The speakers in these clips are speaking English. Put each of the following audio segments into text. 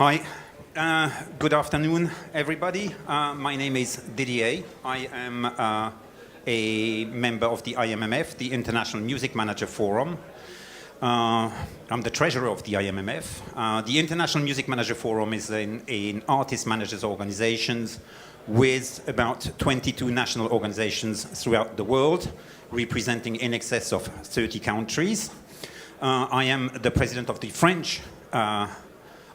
Hi, good afternoon, everybody. My name is Didier. I am a member of the IMMF, the International Music Manager Forum. I'm the treasurer of the IMMF. The International Music Manager Forum is an artist managers organizations with about 22 national organizations throughout the world, representing in excess of 30 countries. I am the president of the French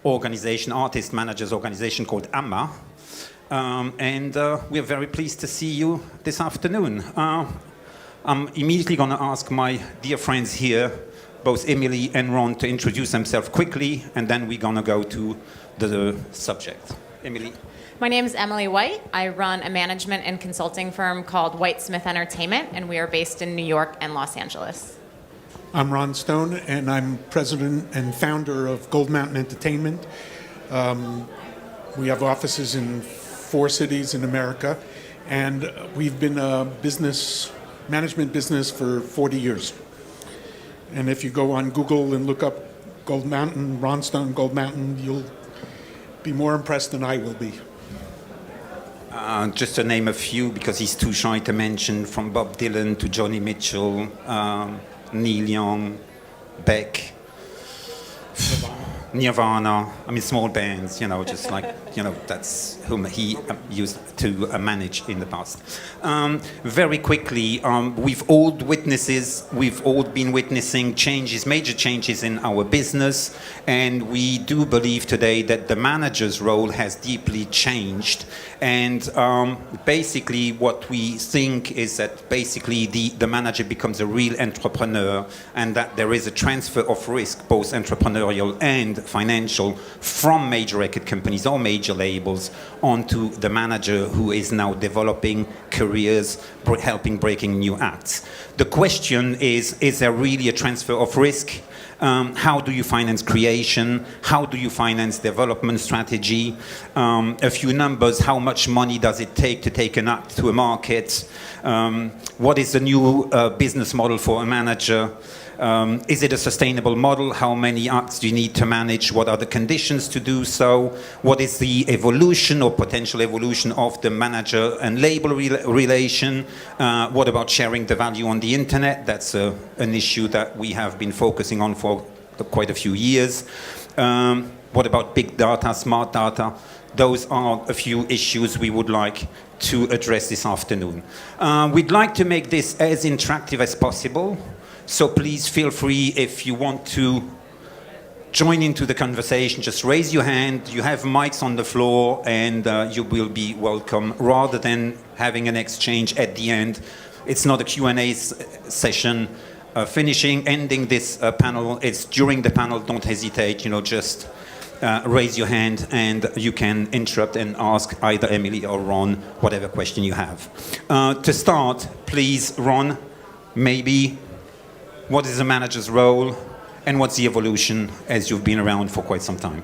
organization, artist managers organization called AMA, and we're very pleased to see you this afternoon. I'm immediately going to ask my dear friends here, both Emily and Ron, to introduce themselves quickly, and then we're going to go to the subject. Emily. My name is Emily White. I run a management and consulting firm called White Smith Entertainment, and we are based in New York and Los Angeles. I'm Ron Stone, and I'm president and founder of Gold Mountain Entertainment. We have offices in 4 cities in America, and we've been a management business for 40 years. And if you go on Google and look up Gold Mountain, Ron Stone, Gold Mountain, you'll be more impressed than I will be. Just to name a few, because he's too shy to mention, from Bob Dylan to Joni Mitchell, Neil Young, Beck, Nirvana, I mean small bands, just like, that's whom he used to manage in the past. Very quickly, we've all been witnessing major changes in our business, and we do believe today that the manager's role has deeply changed. And basically what we think is that basically the manager becomes a real entrepreneur, and that there is a transfer of risk, both entrepreneurial and financial, from major record companies or major labels onto the manager, who is now developing careers, breaking new acts. The question is there really a transfer of risk? How do you finance creation? How do you finance development strategy? A few numbers: how much money does it take to take an act to a market? What is the new business model for a manager? Is it a sustainable model? How many acts do you need to manage? What are the conditions to do so? What is the evolution or potential evolution of the manager and label relation? What about sharing the value on the internet? That's an issue that we have been focusing on for quite a few years. What about big data, smart data? Those are a few issues we would like to address this afternoon. We'd like to make this as interactive as possible. So please feel free, if you want to join into the conversation, just raise your hand. You have mics on the floor, and you will be welcome, rather than having an exchange at the end. It's not a Q&A session. Ending this panel, it's during the panel. Don't hesitate, just raise your hand, and you can interrupt and ask either Emily or Ron whatever question you have. To start, please, Ron, maybe, what is a manager's role, and what's the evolution as you've been around for quite some time?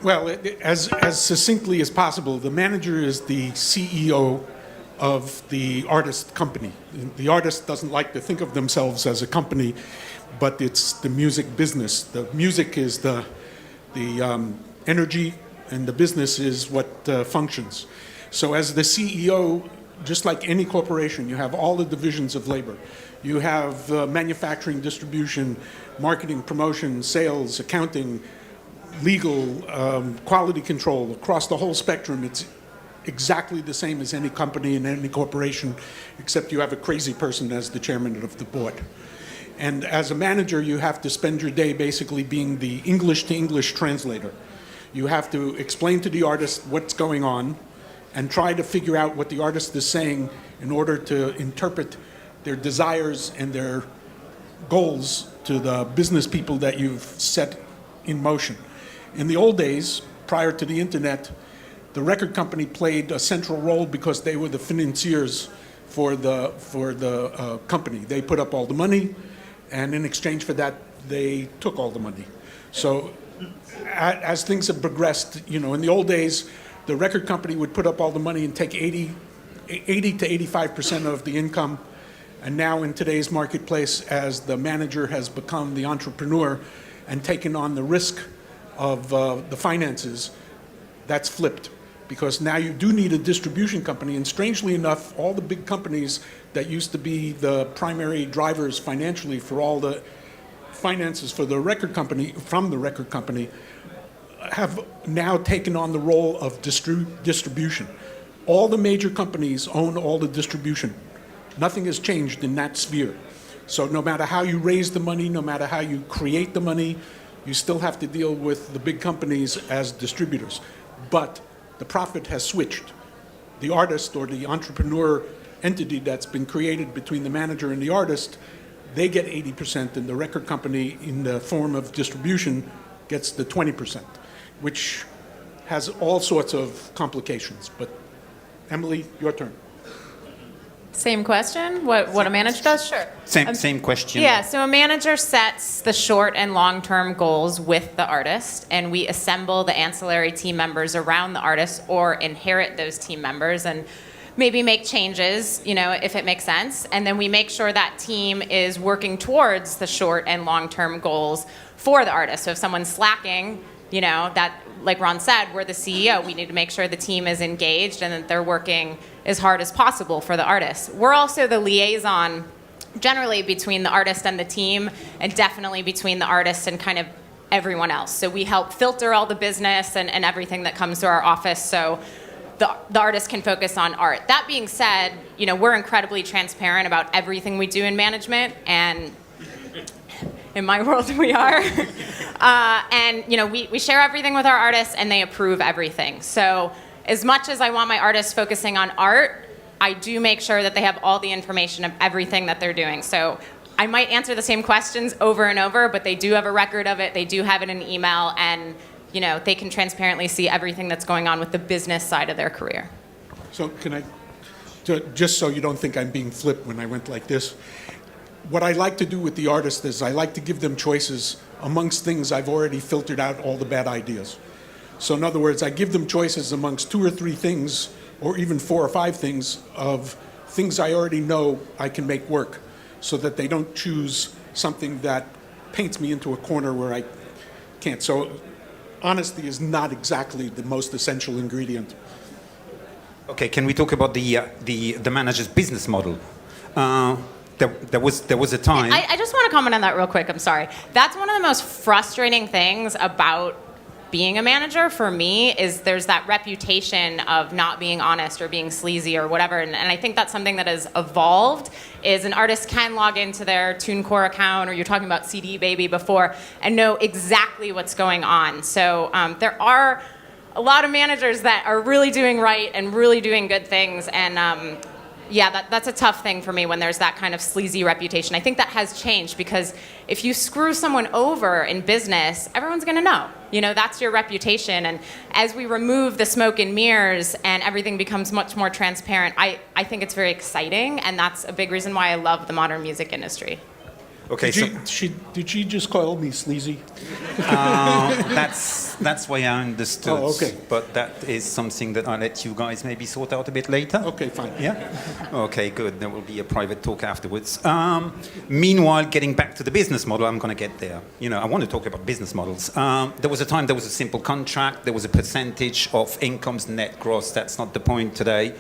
Well, as succinctly as possible, the manager is the CEO of the artist company. The artist doesn't like to think of themselves as a company, but it's the music business. The music is the energy, and the business is what functions. So as the CEO, just like any corporation, you have all the divisions of labor. You have manufacturing, distribution, marketing, promotion, sales, accounting, legal, quality control, across the whole spectrum. It's exactly the same as any company and any corporation, except you have a crazy person as the chairman of the board. And as a manager, you have to spend your day basically being the English to English translator. You have to explain to the artist what's going on and try to figure out what the artist is saying in order to interpret their desires and their goals to the business people that you've set in motion. In the old days, prior to the internet, the record company played a central role because they were the financiers for the company. They put up all the money, and in exchange for that, they took all the money. So as things have progressed, in the old days, the record company would put up all the money and take 80 to 85% of the income. And now in today's marketplace, as the manager has become the entrepreneur and taken on the risk of the finances, that's flipped. Because now you do need a distribution company, and strangely enough, all the big companies that used to be the primary drivers financially for all the finances for the record company, from the record company, have now taken on the role of distribution. All the major companies own all the distribution. Nothing has changed in that sphere. So no matter how you raise the money, no matter how you create the money, you still have to deal with the big companies as distributors. But the profit has switched. The artist or the entrepreneur entity that's been created between the manager and the artist, they get 80%, and the record company in the form of distribution gets the 20%, which has all sorts of complications. But Emily, your turn. Same question? What a manager does? Sure. Same question. Yeah, so a manager sets the short and long-term goals with the artist, and we assemble the ancillary team members around the artist or inherit those team members and maybe make changes, if it makes sense. And then we make sure that team is working towards the short and long-term goals for the artist. So if someone's slacking, that, like Ron said, we're the CEO. We need to make sure the team is engaged and that they're working as hard as possible for the artist. We're also the liaison generally between the artist and the team, and definitely between the artist and kind of everyone else. So we help filter all the business and everything that comes to our office so the artist can focus on art. That being said, we're incredibly transparent about everything we do in management, and in my world we are. And we share everything with our artists, and they approve everything. So as much as I want my artists focusing on art, I do make sure that they have all the information of everything that they're doing. So I might answer the same questions over and over, but they do have a record of it. They do have it in email, and they can transparently see everything that's going on with the business side of their career. So can I, just so you don't think I'm being flipped when I went like this, what I like to do with the artist is I like to give them choices amongst things I've already filtered out all the bad ideas. So in other words, I give them choices amongst 2 or 3 things, or even 4 or 5 things, of things I already know I can make work, so that they don't choose something that paints me into a corner where I can't. So honesty is not exactly the most essential ingredient. Okay, can we talk about the manager's business model? There was a time. I just want to comment on that real quick. I'm sorry. That's one of the most frustrating things about being a manager for me, is there's that reputation of not being honest or being sleazy or whatever. And I think that's something that has evolved, is an artist can log into their TuneCore account, or you're talking about CD Baby before, and know exactly what's going on. So there are a lot of managers that are really doing right and really doing good things. And that's a tough thing for me when there's that kind of sleazy reputation. I think that has changed, because if you screw someone over in business, everyone's going to know. That's your reputation. And as we remove the smoke and mirrors and everything becomes much more transparent, I think it's very exciting. And that's a big reason why I love the modern music industry. Okay, Did she just call me sleazy? That's why I understood. Oh, okay. But that is something that I'll let you guys maybe sort out a bit later. Okay, fine. Yeah? Okay, good. There will be a private talk afterwards. Meanwhile, getting back to the business model, I'm going to get there. I want to talk about business models. There was a time there was a simple contract. There was a percentage of incomes, net gross. That's not the point today,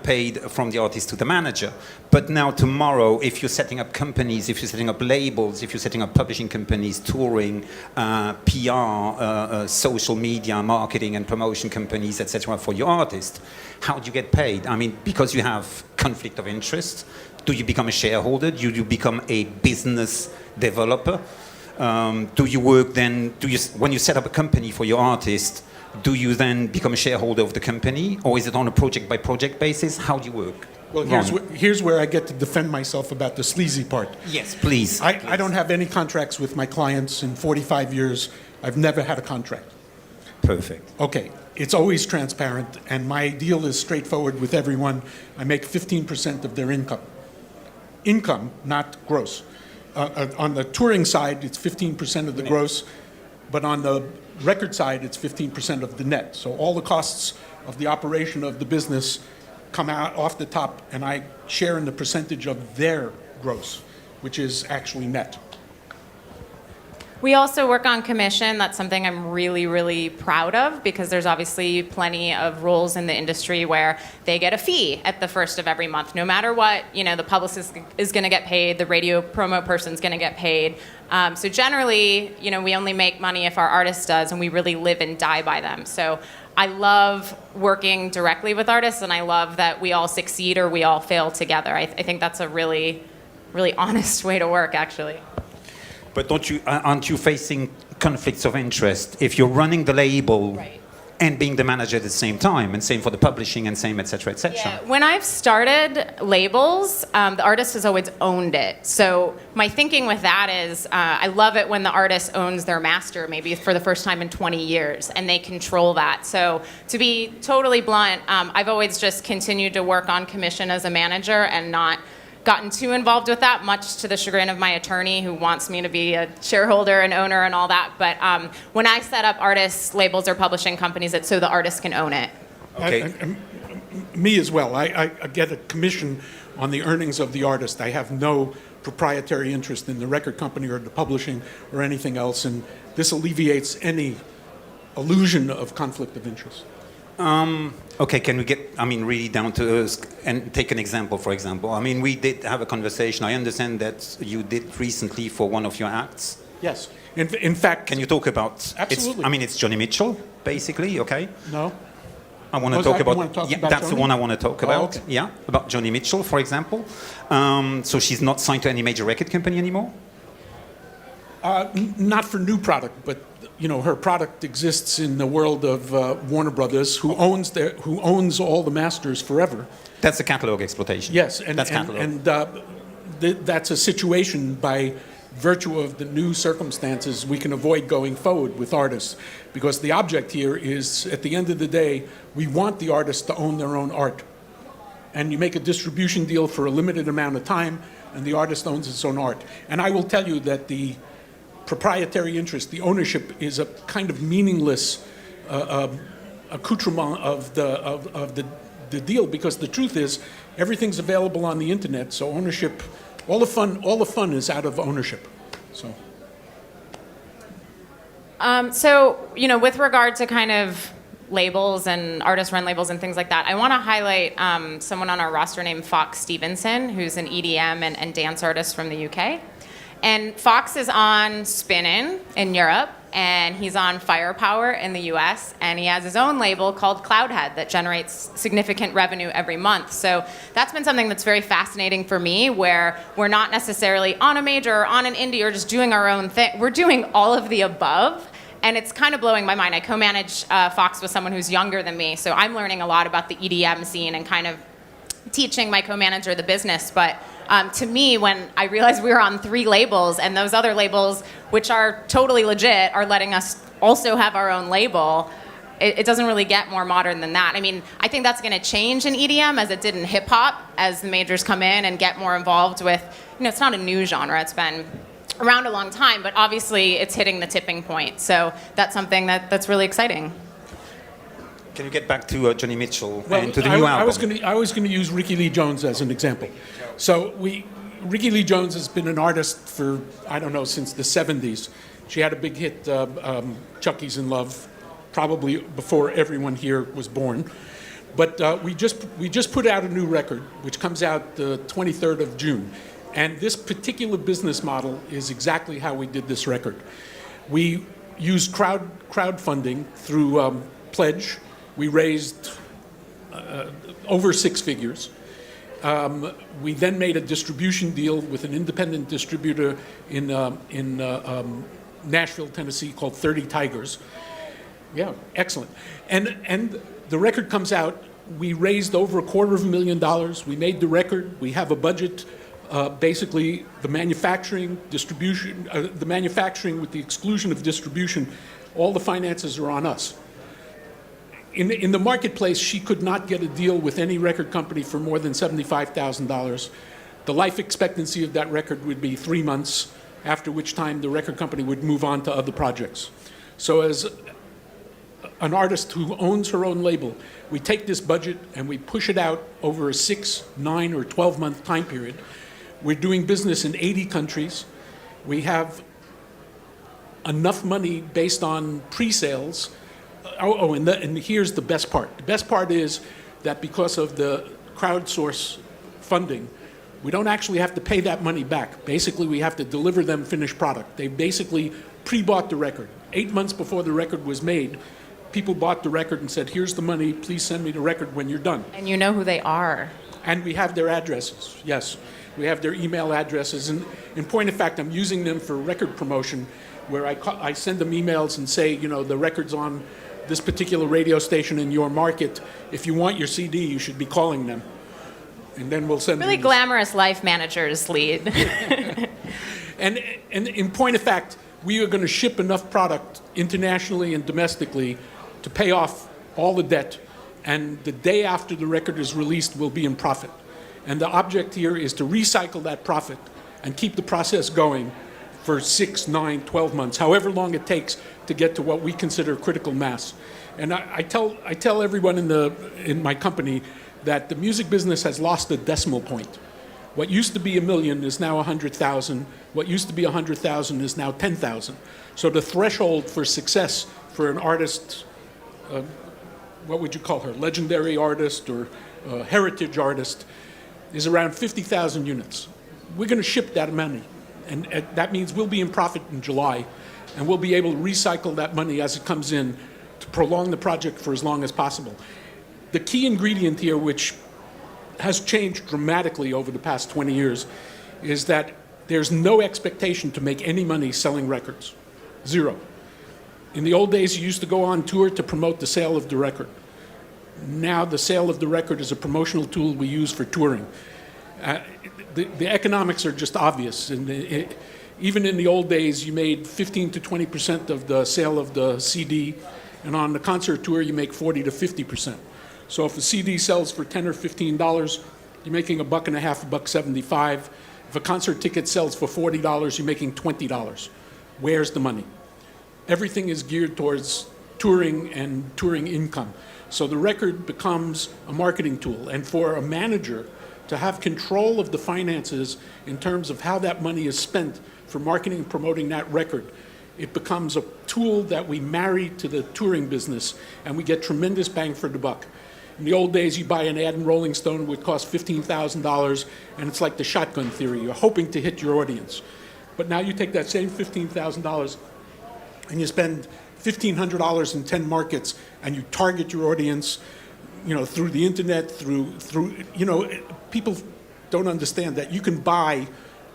paid from the artist to the manager. But now, tomorrow, if you're setting up companies, if you're setting up labels, if you're setting up publishing companies, touring, PR, social media, marketing and promotion companies, etc., for your artist, how do you get paid? I mean, because you have conflict of interest, do you become a shareholder? Do you become a business developer? Do you work then? When you set up a company for your artist, do you then become a shareholder of the company, or is it on a project-by-project basis? How do you work? Well, here's where I get to defend myself about the sleazy part. Yes, please. I don't have any contracts with my clients in 45 years. I've never had a contract. Perfect. Okay, it's always transparent, and my deal is straightforward with everyone. I make 15% of their income. Income, not gross. On the touring side, it's 15% of the gross, but on the record side, it's 15% of the net. So all the costs of the operation of the business come out off the top, and I share in the percentage of their gross, which is actually net. We also work on commission. That's something I'm really, really proud of because there's obviously plenty of roles in the industry where they get a fee at the first of every month. No matter what, the publicist is going to get paid, the radio promo person's going to get paid. So generally, we only make money if our artist does, and we really live and die by them. So I love working directly with artists, and I love that we all succeed or we all fail together. I think that's a really, really honest way to work, actually. But aren't you facing conflicts of interest if you're running the label Right. and being the manager at the same time, and same for the publishing and same, et cetera, et cetera? Yeah. When I've started labels, the artist has always owned it. So my thinking with that is I love it when the artist owns their master, maybe for the first time in 20 years, and they control that. So to be totally blunt, I've always just continued to work on commission as a manager and not gotten too involved with that, much to the chagrin of my attorney who wants me to be a shareholder and owner and all that. But when I set up artists, labels, or publishing companies, it's so the artist can own it. Okay. Me as well. I get a commission on the earnings of the artist. I have no proprietary interest in the record company or the publishing or anything else, and this alleviates any illusion of conflict of interest. Okay, can we get, really down to earth and take an example, for example? We did have a conversation. I understand that you did recently for one of your acts. Yes. In fact... Can you talk about... Absolutely. It's Johnny Mitchell, basically, okay? No. I want to talk about... about that's Johnny? the one I want to talk about. Okay. Yeah, about Johnny Mitchell, for example. So she's not signed to any major record company anymore? Not for new product, but her product exists in the world of Warner Brothers, who owns all the masters forever. That's a catalog exploitation. Yes, and that's catalog. That's a situation by virtue of the new circumstances we can avoid going forward with artists, because the object here is, at the end of the day, we want the artists to own their own art, and you make a distribution deal for a limited amount of time, and the artist owns its own art. And I will tell you that the proprietary interest, the ownership, is a kind of meaningless accoutrement of the deal, because the truth is everything's available on the internet. So ownership, all the fun is out of ownership. So. With regard to kind of labels and artist-run labels and things like that, I want to highlight someone on our roster named Fox Stevenson, who's an EDM and dance artist from the UK. And Fox is on Spinnin' in Europe, and he's on Firepower in the US, and he has his own label called Cloudhead that generates significant revenue every month. So that's been something that's very fascinating for me, where we're not necessarily on a major or on an indie or just doing our own thing. We're doing all of the above, and it's kind of blowing my mind. I co-manage Fox with someone who's younger than me, so I'm learning a lot about the EDM scene and kind of teaching my co-manager the business. But to me, when I realized we were on 3 labels, and those other labels, which are totally legit, are letting us also have our own label, it doesn't really get more modern than that. I think that's going to change in EDM as it did in hip-hop, as the majors come in and get more involved with, it's not a new genre, it's been around a long time, but obviously it's hitting the tipping point. So that's something that's really exciting. Can you get back to Johnny Mitchell and to the new album? I was going to use Ricky Lee Jones as an example. So Ricky Lee Jones has been an artist for, since the 70s. She had a big hit, Chucky's in Love, probably before everyone here was born. But we just put out a new record, which comes out the 23rd of June. And this particular business model is exactly how we did this record. We used crowdfunding through Pledge. We raised over 6 figures. We then made a distribution deal with an independent distributor in Nashville, Tennessee, called 30 Tigers. Yeah, excellent. And the record comes out. We raised over $250,000. We made the record. We have a budget. Basically, the manufacturing, distribution, the manufacturing with the exclusion of distribution, all the finances are on us. In the marketplace, she could not get a deal with any record company for more than $75,000. The life expectancy of that record would be 3 months, after which time the record company would move on to other projects. So as an artist who owns her own label, we take this budget and we push it out over a 6, 9, or 12-month time period. We're doing business in 80 countries. We have enough money based on pre-sales. And here's the best part. The best part is that because of the crowdsource funding, we don't actually have to pay that money back. Basically, we have to deliver them finished product. They basically pre-bought the record. 8 months before the record was made, people bought the record and said, here's the money, please send me the record when you're done. And you know who they are. And we have their addresses, yes. We have their email addresses. And in point of fact, I'm using them for record promotion, where I send them emails and say, the record's on this particular radio station in your market. If you want your CD, you should be calling them. And then we'll send Really them glamorous life managers lead. And in point of fact, we are going to ship enough product internationally and domestically to pay off all the debt. And the day after the record is released, we'll be in profit. And the object here is to recycle that profit and keep the process going for 6, 9, 12 months, however long it takes to get to what we consider critical mass. And I tell everyone in my company that the music business has lost a decimal point. What used to be 1 million is now 100,000. What used to be 100,000 is now 10,000. So the threshold for success for an artist, what would you call her, legendary artist or heritage artist, is around 50,000 units. We're going to ship that money. And that means we'll be in profit in July, and we'll be able to recycle that money as it comes in to prolong the project for as long as possible. The key ingredient here, which has changed dramatically over the past 20 years, is that there's no expectation to make any money selling records. Zero. In the old days, you used to go on tour to promote the sale of the record. Now the sale of the record is a promotional tool we use for touring. The economics are just obvious. And even in the old days, you made 15 to 20% of the sale of the CD, and on the concert tour, you make 40 to 50%. So if a CD sells for $10 or $15, you're making $1.50, $1.75. If a concert ticket sells for $40, you're making $20. Where's the money? Everything is geared towards touring and touring income. So the record becomes a marketing tool. And for a manager to have control of the finances in terms of how that money is spent for marketing and promoting that record, it becomes a tool that we marry to the touring business, and we get tremendous bang for the buck. In the old days, you buy an ad in Rolling Stone, it would cost $15,000, and it's like the shotgun theory. You're hoping to hit your audience. But now you take that same $15,000 and you spend $1,500 in 10 markets, and you target your audience, through the internet, through people don't understand that you can buy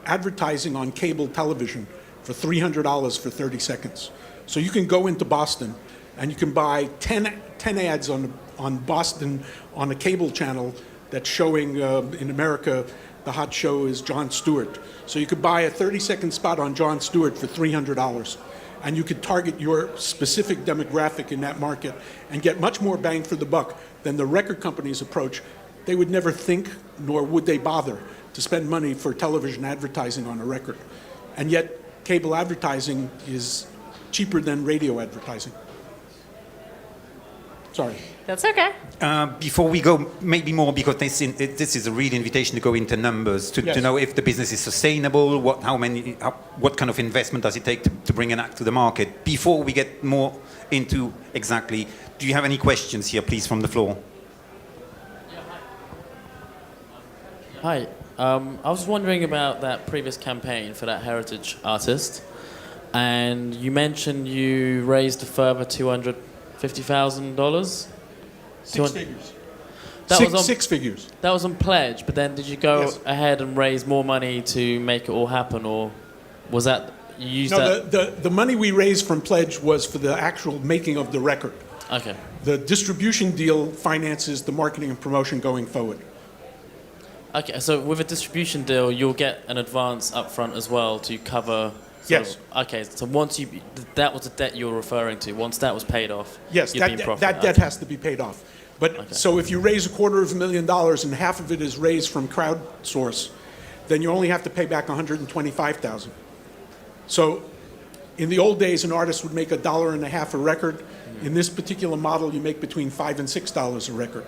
advertising on cable television for $300 for 30 seconds. So you can go into Boston and you can buy 10 ads on Boston on a cable channel that's showing in America the hot show is Jon Stewart. So you could buy a 30-second spot on Jon Stewart for $300. And you could target your specific demographic in that market and get much more bang for the buck than the record company's approach. They would never think, nor would they bother, to spend money for television advertising on a record. And yet, cable advertising is cheaper than radio advertising. Sorry. That's okay. Before we go, maybe more, because this is a real invitation to go into numbers, to know if the business is sustainable, what kind of investment does it take to bring an act to the market. Before we get more into exactly, do you have any questions here, please, from the floor? Hi. I was wondering about that previous campaign for that heritage artist, and you mentioned you raised a further $250,000. Six figures. Six figures. That was on pledge, but then did you go ahead and raise more money to make it all happen, or was that you used that? The money we raised from pledge was for the actual making of the record. Okay. The distribution deal finances the marketing and promotion going forward. Okay, so with a distribution deal, you'll get an advance up front as well to cover. Yes. Okay, so once that was the debt you were referring to. Once that was paid off, yes, you'd be in profit. that debt has to be paid off. But so if you raise $250,000 and half of it is raised from crowdsource, then you only have to pay back $125,000. So in the old days, an artist would make $1.50 a record. In this particular model, you make between $5 and $6 a record.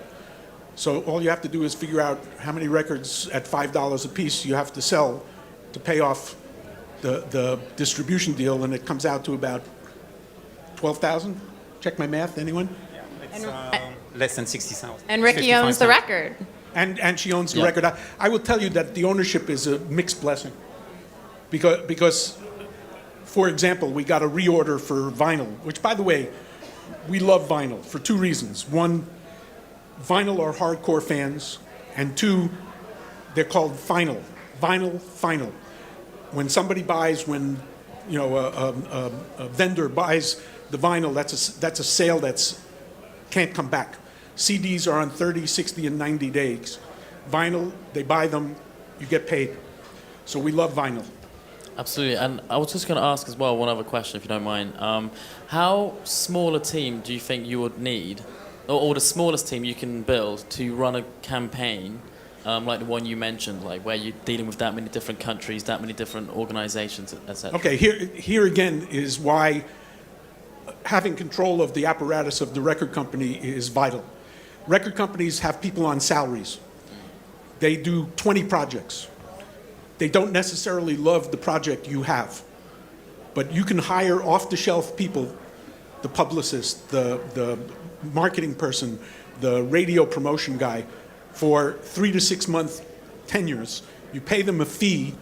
So all you have to do is figure out how many records at $5 a piece you have to sell to pay off the distribution deal, and it comes out to about 12,000. Check my math, anyone? It's less than 60,000. And Ricky owns the 55,000. record. And she owns the Yeah. record. I will tell you that the ownership is a mixed blessing. Because, for example, we got a reorder for vinyl, which, by the way, we love vinyl for two reasons. One, vinyl are hardcore fans, and two, they're called final. Vinyl, final. When somebody buys, when a vendor buys the vinyl, that's a sale that's can't come back. CDs are on 30, 60, and 90 days. Vinyl, they buy them, you get paid. So we love vinyl. Absolutely. And I was just going to ask as well one other question, if you don't mind. How small a team do you think you would need, or the smallest team you can build to run a campaign like the one you mentioned, like where you're dealing with that many different countries, that many different organizations, etc.? Okay, here again is why having control of the apparatus of the record company is vital. Record companies have people on salaries. They do 20 projects. They don't necessarily love the project you have, but you can hire off-the-shelf people, the publicist, the marketing person, the radio promotion guy, for 3 to 6 month tenures. You pay them a fee,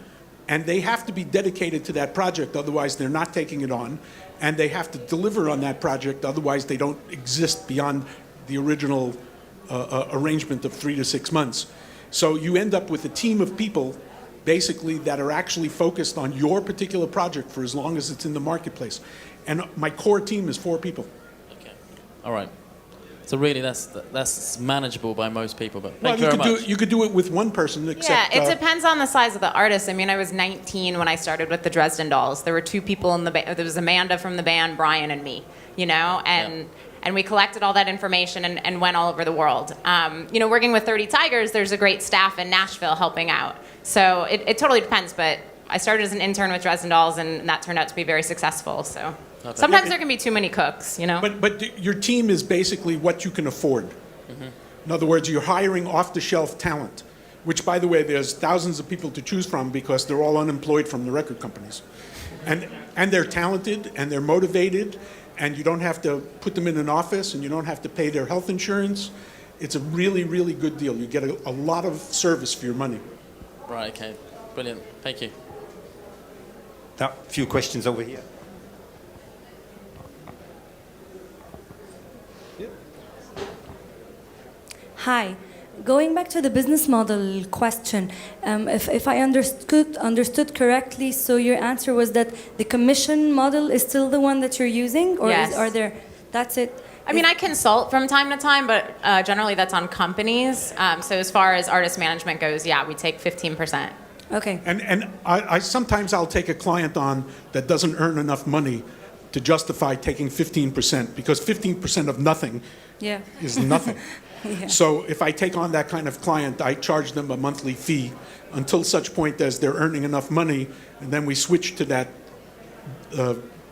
and they have to be dedicated to that project, otherwise they're not taking it on, and they have to deliver on that project, otherwise they don't exist beyond the original arrangement of 3 to 6 months. So you end up with a team of people basically that are actually focused on your particular project for as long as it's in the marketplace. And my core team is 4 people. Okay. All right. So really, that's manageable by most people. But Well, thank you very much. you could do it with one person, except Yeah, it depends on the size of the artist. I mean, I was 19 when I started with the Dresden Dolls. There were 2 people in the band. There was Amanda from the band, Brian, and me, and we collected all that information and went all over the world. Working with 30 Tigers, there's a great staff in Nashville helping out. So it totally depends, but I started as an intern with Dresden Dolls, and that turned out to be very successful. So sometimes there can be too many cooks, But your team is basically what you can afford. Mm-hmm. In other words, you're hiring off-the-shelf talent, which, by the way, there's thousands of people to choose from because they're all unemployed from the record companies. And they're talented, and they're motivated, and you don't have to put them in an office, and you don't have to pay their health insurance. It's a really, really good deal. You get a lot of service for your money. Right, okay. Brilliant. Thank you. A few questions over here. Hi. Going back to the business model question, if I understood correctly, so your answer was that the commission model is still the one that you're using, or Yes. are there? That's it. I mean, I consult from time to time, but generally that's on companies. So as far as artist management goes, yeah, we take 15%. Okay. And I sometimes I'll take a client on that doesn't earn enough money to justify taking 15%, because 15% of nothing Yeah. is nothing. Yeah. So if I take on that kind of client, I charge them a monthly fee until such point as they're earning enough money, and then we switch to that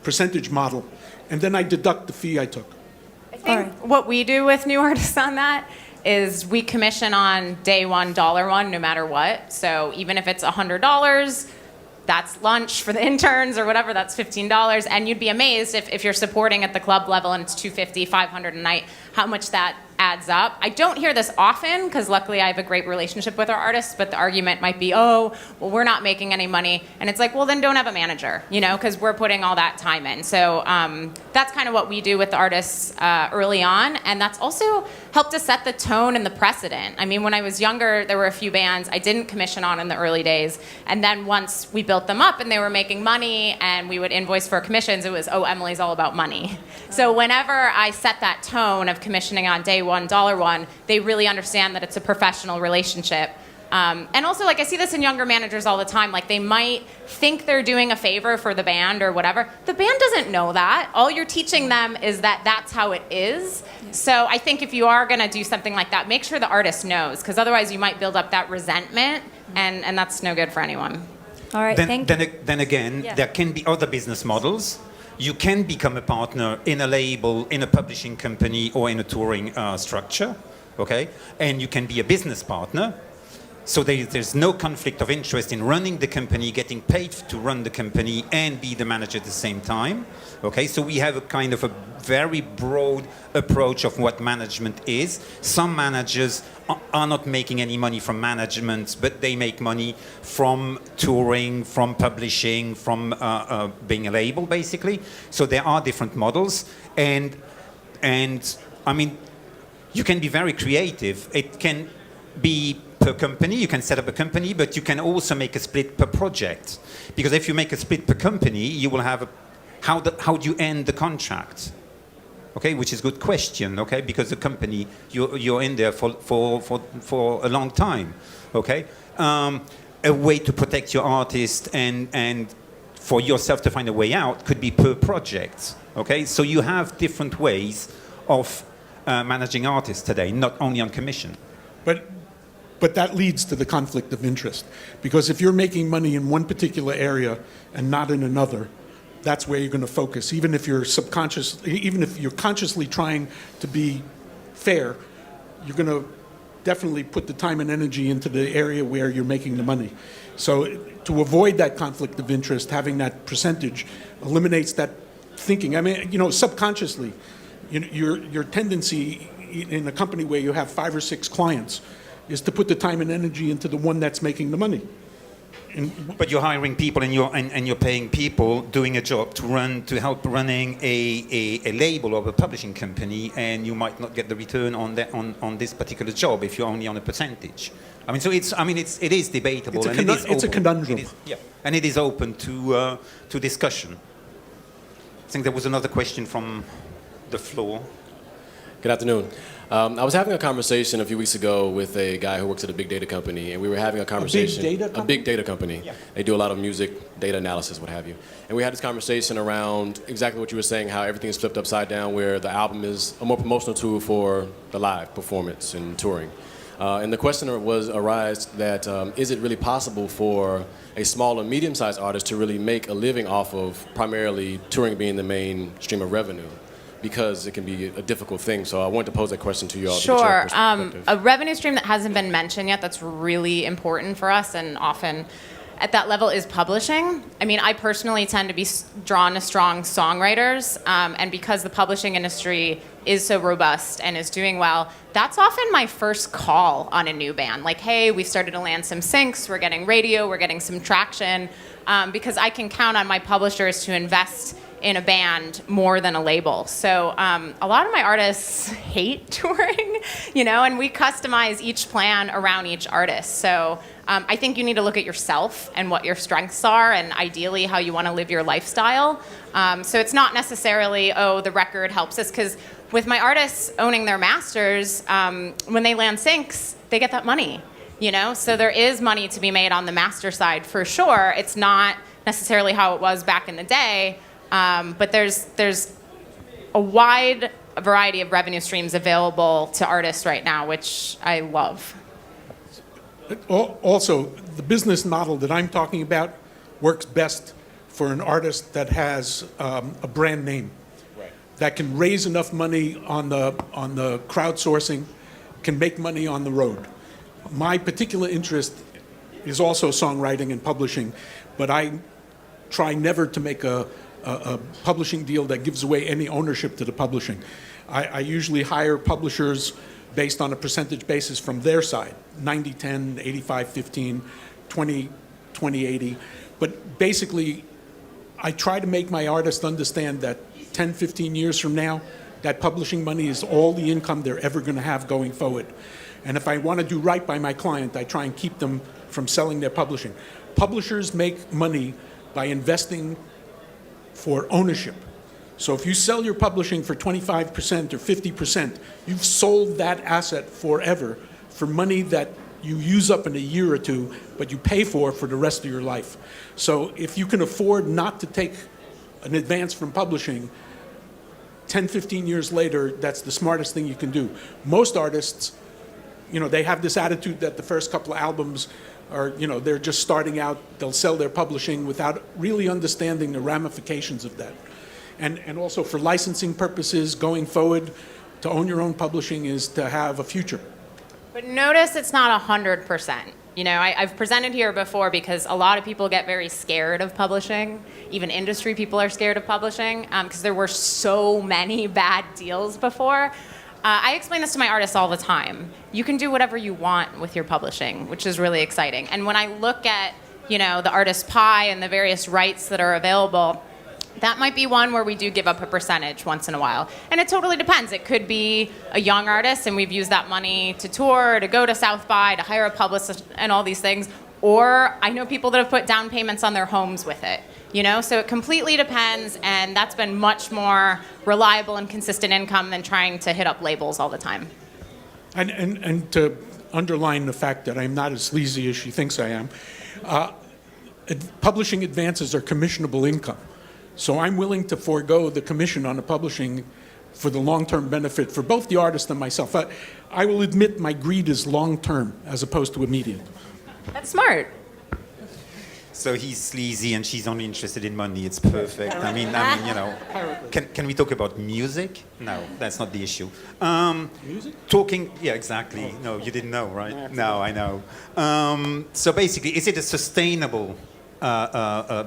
percentage model, and then I deduct the fee I took. I think what we do with new artists on that is we commission on day one, $1, no matter what. So even if it's $100, that's lunch for the interns or whatever, that's $15. And you'd be amazed if you're supporting at the club level and it's $250, $500 a night, how much that adds up. I don't hear this often because luckily I have a great relationship with our artists, but the argument might be, oh, well, we're not making any money. And it's like, well, then don't have a manager, because we're putting all that time in. So that's kind of what we do with the artists early on. And that's also helped to set the tone and the precedent. I mean, when I was younger, there were a few bands I didn't commission on in the early days. And then once we built them up and they were making money and we would invoice for commissions, it was, oh, Emily's all about money. So whenever I set that tone of commissioning on day one, $1, they really understand that it's a professional relationship. And also, like, I see this in younger managers all the time. Like, they might think they're doing a favor for the band or whatever. The band doesn't know that. All you're teaching them is that that's how it is. Yeah. So I think if you are going to do something like that, make sure the artist knows, because otherwise you might build up that resentment, and that's no good for anyone. All right, thank you. Then again, there can be other business models. You can become a partner in a label, in a publishing company, or in a touring structure, okay? And you can be a business partner. So there's no conflict of interest in running the company, getting paid to run the company, and be the manager at the same time. Okay, so we have a kind of a very broad approach of what management is. Some managers are not making any money from management, but they make money from touring, from publishing, from being a label, basically. So there are different models, and I mean, you can be very creative. It can be per company, you can set up a company, but you can also make a split per project. Because if you make a split per company, you will have how do you end the contract? Okay, which is a good question, okay? Because the company, you're in there for a long time, okay? A way to protect your artist and for yourself to find a way out could be per project, okay? So you have different ways of managing artists today, not only on commission. But that leads to the conflict of interest. Because if you're making money in one particular area and not in another, that's where you're going to focus. Even if you're consciously trying to be fair, you're going to definitely put the time and energy into the area where you're making the money. So to avoid that conflict of interest, having that percentage eliminates that thinking. I mean, you know, subconsciously, your tendency in a company where you have 5 or 6 clients is to put the time and energy into the one that's making the money. But you're hiring people and you're paying people doing a job to help running a label or a publishing company, and you might not get the return on this particular job if you're only on a percentage. I mean, so it is debatable. It's a conundrum. And it is open to discussion. I think there was another question from the floor. Good afternoon. I was having a conversation a few weeks ago with a guy who works at a big data company, and we were having a conversation. A big data company? Yeah. They do a lot of music, data analysis, what have you. And we had this conversation around exactly what you were saying, how everything is flipped upside down, where the album is a more promotional tool for the live performance and touring. And the question arose that is it really possible for a small or medium-sized artist to really make a living off of primarily touring being the main stream of revenue? Because it can be a difficult thing. So I wanted to pose that question to you all. Sure. A revenue stream that hasn't been mentioned yet that's really important for us and often at that level is publishing. I mean, I personally tend to be drawn to strong songwriters, and because the publishing industry is so robust and is doing well, that's often my first call on a new band. Like, hey, we've started to land some syncs, we're getting radio, we're getting some traction, because I can count on my publishers to invest in a band more than a label. So a lot of my artists hate touring, you know, and we customize each plan around each artist. So I think you need to look at yourself and what your strengths are and ideally how you want to live your lifestyle. So it's not necessarily, oh, the record helps us, because with my artists owning their masters, when they land syncs, they get that money, you know? So there is money to be made on the master side for sure. It's not necessarily how it was back in the day, but there's a wide variety of revenue streams available to artists right now, which I love. Also, the business model that I'm talking about works best for an artist that has a brand name, right, that can raise enough money on the crowdsourcing, can make money on the road. My particular interest is also songwriting and publishing, but I try never to make a publishing deal that gives away any ownership to the publishing. I usually hire publishers based on a percentage basis from their side, 90-10, 85-15, 20-80. But basically, I try to make my artists understand that 10, 15 years from now, that publishing money is all the income they're ever going to have going forward. And if I want to do right by my client, I try and keep them from selling their publishing. Publishers make money by investing for ownership. So if you sell your publishing for 25% or 50%, you've sold that asset forever for money that you use up in a year or two, but you pay for the rest of your life. So if you can afford not to take an advance from publishing, 10, 15 years later, that's the smartest thing you can do. Most artists, you know, they have this attitude that the first couple of albums are, you know, they're just starting out, they'll sell their publishing without really understanding the ramifications of that. And also for licensing purposes, going forward, to own your own publishing is to have a future. But notice it's not 100%. You know, I've presented here before because a lot of people get very scared of publishing. Even industry people are scared of publishing because there were so many bad deals before. I explain this to my artists all the time. You can do whatever you want with your publishing, which is really exciting. And when I look at, you know, the artist pie and the various rights that are available, that might be one where we do give up a percentage once in a while. And it totally depends. It could be a young artist and we've used that money to tour, to go to South by, to hire a publicist and all these things. Or I know people that have put down payments on their homes with it. You know, so it completely depends, and that's been much more reliable and consistent income than trying to hit up labels all the time. And to underline the fact that I'm not as sleazy as she thinks I am, publishing advances are commissionable income. So I'm willing to forego the commission on the publishing for the long-term benefit for both the artist and myself. I will admit my greed is long-term as opposed to immediate. That's smart. So he's sleazy and she's only interested in money. It's perfect. I mean, you know, can we talk about music? No, that's not the issue. Music? Talking, yeah, exactly. No, you didn't know, right? No, I know. So basically, is it a sustainable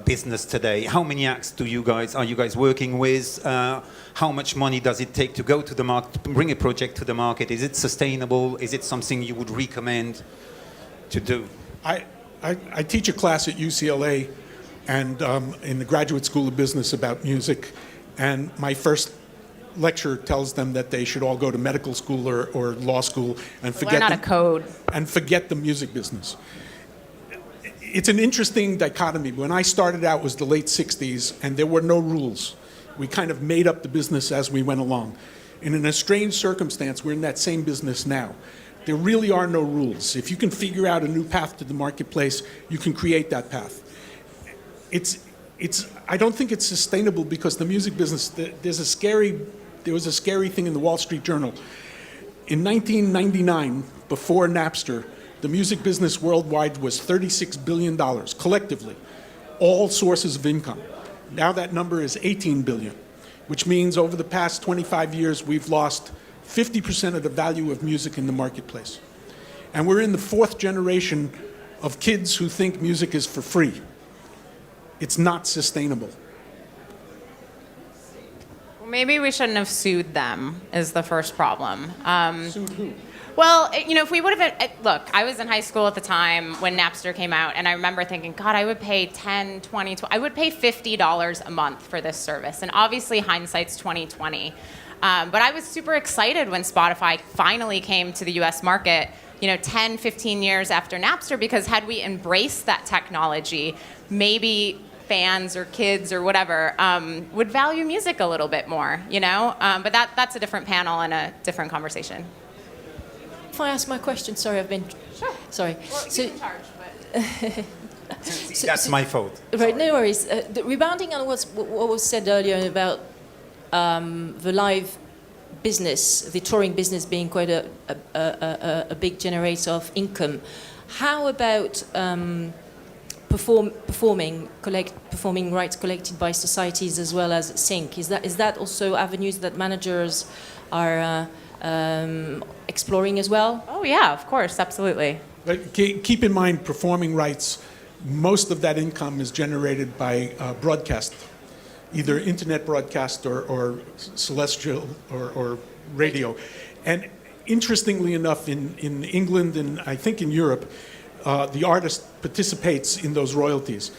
business today? How many acts are you guys working with? How much money does it take to go to the market, bring a project to the market? Is it sustainable? Is it something you would recommend to do? I teach a class at UCLA and in the Graduate School of Business about music, and my first lecture tells them that they should all go to medical school or law school and forget the music business. It's an interesting dichotomy. When I started out, it was the late 60s, and there were no rules. We kind of made up the business as we went along. And in a strange circumstance, we're in that same business now. There really are no rules. If you can figure out a new path to the marketplace, you can create that path. I don't think it's sustainable because the music business, there was a scary thing in the Wall Street Journal. In 1999, before Napster, the music business worldwide was $36 billion collectively, all sources of income. Now that number is 18 billion, which means over the past 25 years, we've lost 50% of the value of music in the marketplace. And we're in the fourth generation of kids who think music is for free. It's not sustainable. Well, maybe we shouldn't have sued them is the first problem. Sued who? Well, you know, if we would have, look, I was in high school at the time when Napster came out, and I remember thinking, God, I would pay 10, 20, I would pay $50 a month for this service. And obviously hindsight's 2020. But I was super excited when Spotify finally came to the US market, you know, 10, 15 years after Napster, because had we embraced that technology, maybe fans or kids or whatever would value music a little bit more, you know? But that's a different panel and a different conversation. If I ask my question, sorry, I've been... Sure. Sorry. Well, So- you're in charge, but... That's my fault. Right, no worries. Rebounding on what was said earlier about the live business, the touring business being quite a big generator of income, how about performing rights collected by societies as well as sync? Is that also avenues that managers are exploring as well? Oh, yeah, of course, absolutely. But keep in mind, performing rights, most of that income is generated by broadcast, either internet broadcast or celestial or radio. And interestingly enough, in England and I think in Europe, the artist participates in those royalties.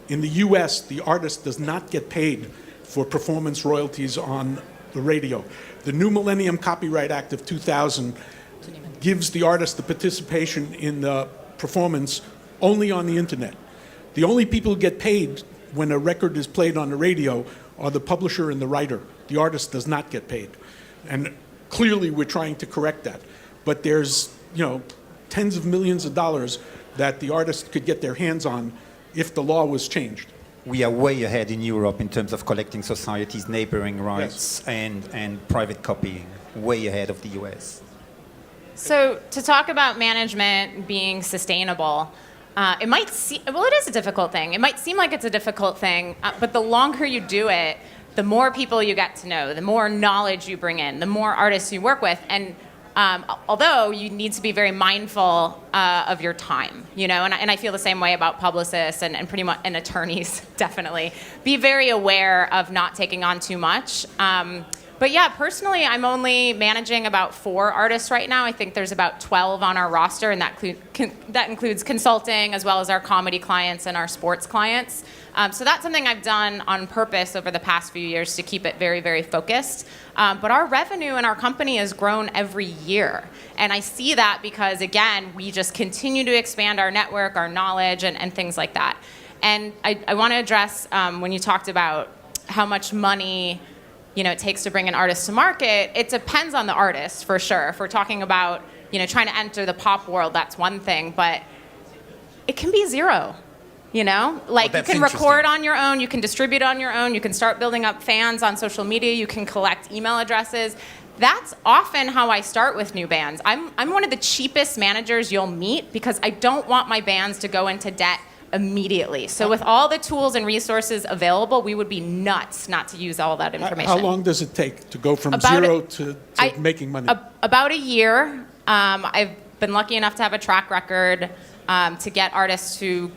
In the US, the artist does not get paid for performance royalties on the radio. The New Millennium Copyright Act of 2000 gives the artist the participation in the performance only on the internet. The only people who get paid when a record is played on the radio are the publisher and the writer. The artist does not get paid. And clearly we're trying to correct that. But there's, you know, tens of millions of dollars that the artist could get their hands on if the law was changed. We are way ahead in Europe in terms of collecting societies, neighboring rights, Yes. and private copying. Way ahead of the US. So to talk about management being sustainable, it might seem, well, it is a difficult thing. It might seem like it's a difficult thing, but the longer you do it, the more people you get to know, the more knowledge you bring in, the more artists you work with. And Although you need to be very mindful of your time, you know, and I feel the same way about publicists and pretty much and attorneys, definitely. Be very aware of not taking on too much. But yeah, personally, I'm only managing about 4 artists right now. I think there's about 12 on our roster, and that includes consulting as well as our comedy clients and our sports clients. So that's something I've done on purpose over the past few years to keep it very, very focused. But our revenue in our company has grown every year. And I see that because, again, we just continue to expand our network, our knowledge, and things like that. And I want to address when you talked about how much money it takes to bring an artist to market. It depends on the artist, for sure. If we're talking about trying to enter the pop world, that's one thing. But it can be zero. Like you can record on your own, you can distribute on your own, you can start building up fans on social media, you can collect email addresses. That's often how I start with new bands. I'm one of the cheapest managers you'll meet because I don't want my bands to go into debt immediately. So with all the tools and resources available, we would be nuts not to use all that information. How long does it take to go from zero to making money? About a year. I've been lucky enough to have a track record to get artists to,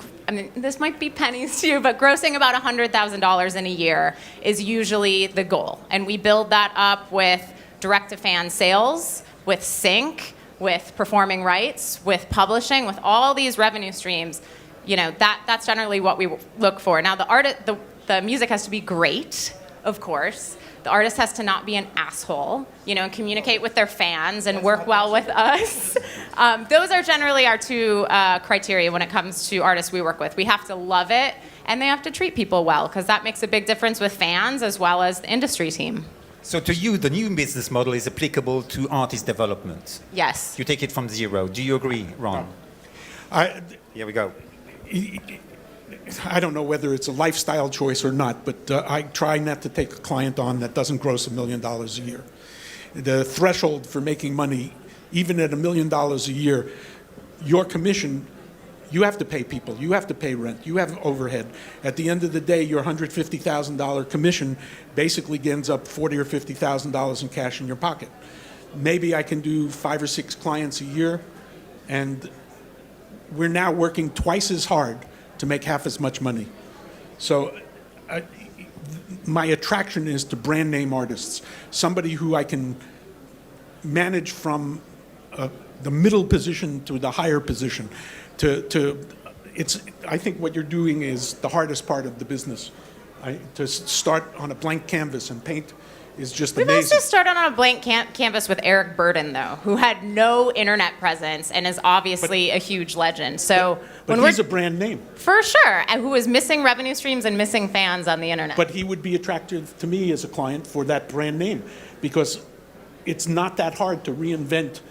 this might be pennies to you, but grossing about $100,000 in a year is usually the goal. And we build that up with direct-to-fan sales, with sync, with performing rights, with publishing, with all these revenue streams. That's generally what we look for. Now, the music has to be great, of course. The artist has to not be an asshole, and communicate with their fans and work well with us. Those are generally our 2 criteria when it comes to artists we work with. We have to love it, and they have to treat people well, because that makes a big difference with fans as well as the industry team. So to you, the new business model is applicable to artist development? Yes. You take it from zero. Do you agree, Ron? Here we go. I don't know whether it's a lifestyle choice or not, but I try not to take a client on that doesn't gross $1 million a year. The threshold for making money, even at $1 million a year, your commission, you have to pay people, you have to pay rent, you have overhead. At the end of the day, your $150,000 commission basically ends up $40,000 or $50,000 in cash in your pocket. Maybe I can do 5 or 6 clients a year, and we're now working twice as hard to make half as much money. So my attraction is to brand name artists, somebody who I can manage from the middle position to the higher position. I think what you're doing is the hardest part of the business. To start on a blank canvas and paint is just amazing. We've also started on a blank canvas with Eric Burden, though, who had no internet presence and is obviously a huge legend. So but he's a brand name. For sure, and who is missing revenue streams and missing fans on the internet. But he would be attractive to me as a client for that brand name, because it's not that hard to reinvent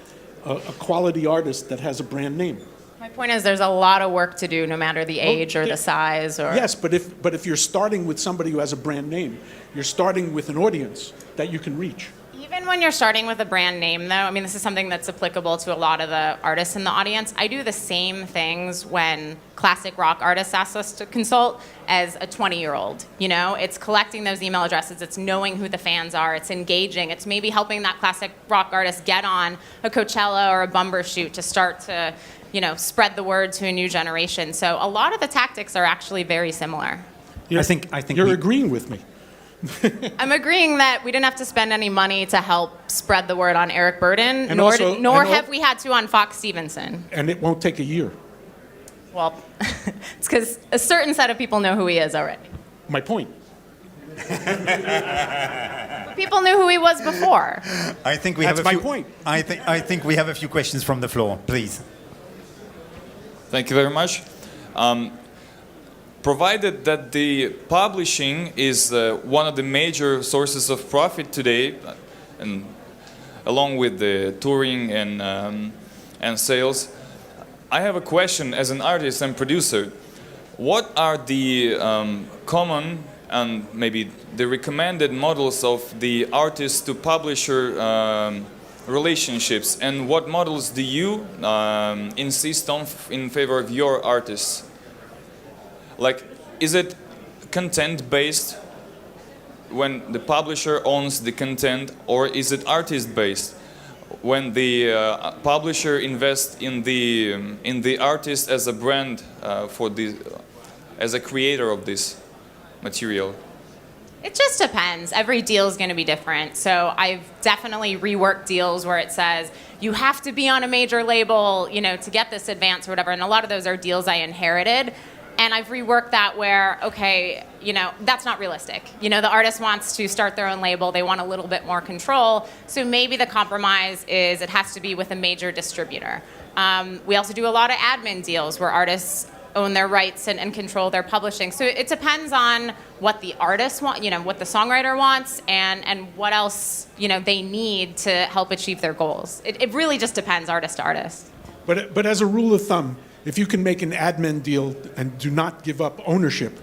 a quality artist that has a brand name. My point is there's a lot of work to do, no matter the age or the size. Or Yes, but if you're starting with somebody who has a brand name, you're starting with an audience that you can reach. Even when you're starting with a brand name, though, this is something that's applicable to a lot of the artists in the audience. I do the same things when classic rock artists ask us to consult as a 20-year-old. It's collecting those email addresses. It's knowing who the fans are. It's engaging. It's maybe helping that classic rock artist get on a Coachella or a Bumbershoot to start to spread the word to a new generation. So a lot of the tactics are actually very similar. I think you're agreeing with me. I'm agreeing that we didn't have to spend any money to help spread the word on Eric Burden, And nor have we had to on Fox Stevenson. And it won't take a year. Well, it's because a certain set of people know who he is already. My point. People knew who he was before. I think we That's have a few, my point. I think we have a few questions from the floor, please. Thank you very much. Provided that the publishing is one of the major sources of profit today, and along with the touring and sales, I have a question as an artist and producer. What are the common and maybe the recommended models of the artist to publisher relationships, and what models do you insist on in favor of your artists? Like, is it content-based when the publisher owns the content, or is it artist-based? when the publisher invests in the artist as a brand for the as a creator of this material? It just depends. Every deal is going to be different. So I've definitely reworked deals where it says you have to be on a major label, to get this advance or whatever. And a lot of those are deals I inherited. And I've reworked that where, okay, that's not realistic. The artist wants to start their own label. They want a little bit more control. So maybe the compromise is it has to be with a major distributor. We also do a lot of admin deals where artists own their rights and control their publishing. So it depends on what the artist want, what the songwriter wants, and what else they need to help achieve their goals. It really just depends artist to artist. But as a rule of thumb, if you can make an admin deal and do not give up ownership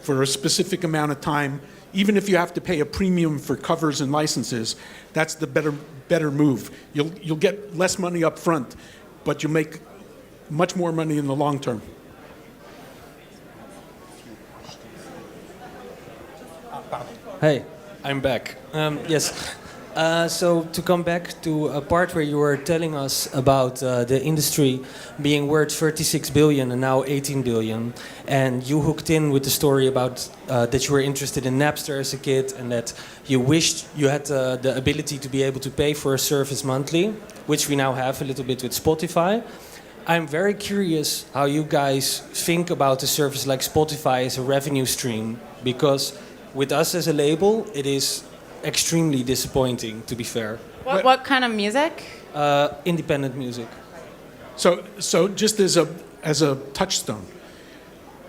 for a specific amount of time, even if you have to pay a premium for covers and licenses, that's the better move. You'll get less money up front, but you'll make much more money in the long term. Hey, I'm back. Yes. So to come back to a part where you were telling us about the industry being worth 36 billion and now 18 billion, and you hooked in with the story about that you were interested in Napster as a kid and that you wished you had the ability to be able to pay for a service monthly, which we now have a little bit with Spotify. I'm very curious how you guys think about a service like Spotify as a revenue stream, because with us as a label, it is extremely disappointing, to be fair. What kind of music? Independent music. So just as a touchstone,